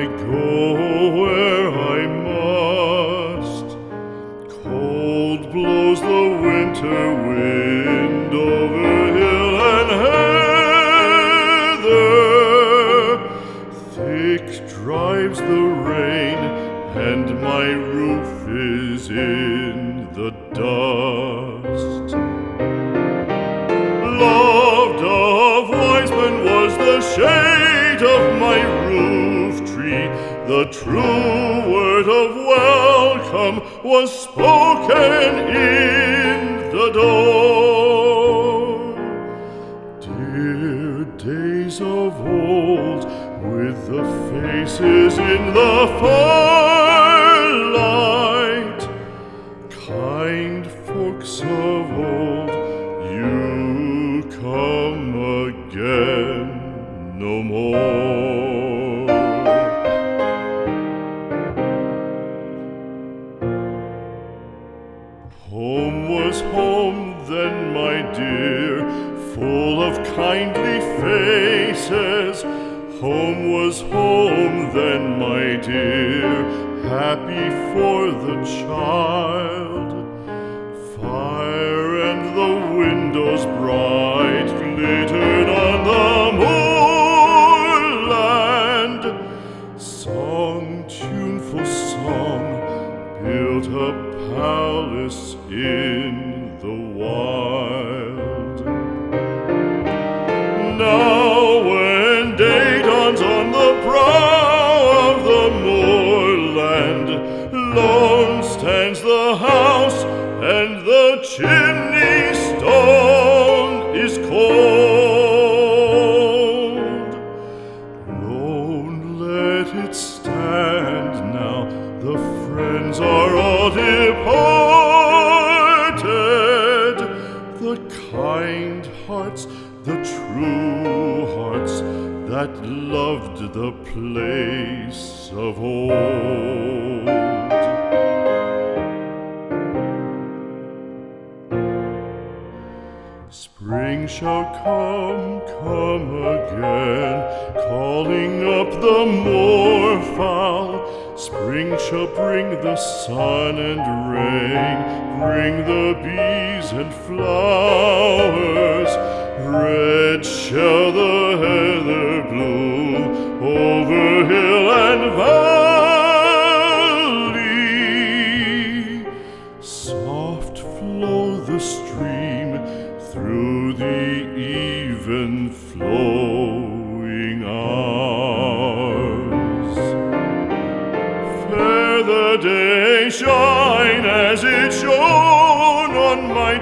go where I must. Cold blows the winter wind over hill and heather. Thick drives the rain, and my roof is in the dust. Loved of wise men was the shade of my roof tree. The true word of welcome was spoken in the door. Dear days of old, with the faces in the firelight, kind folks of old, you come again no more. Home was home then, my dear, full of kindly faces. Home was home then, my dear, happy for the child. Fire and the windows bright glittered on the moorland. Song, tuneful song, built a palace in the wild. Now when day dawns on the brow of the moorland, lone stands the house, and the chimney stone is cold. Lone let it stand now, the friends are all departed. The kind hearts, the true hearts, that loved the place of old. Spring shall come again, calling up the moorfowl. Spring shall bring the sun and rain, bring the bees and flowers. Red shall the heather bloom over hill and valley. Soft flow the stream through the even flowing hours. Fair the day shine as it shone on my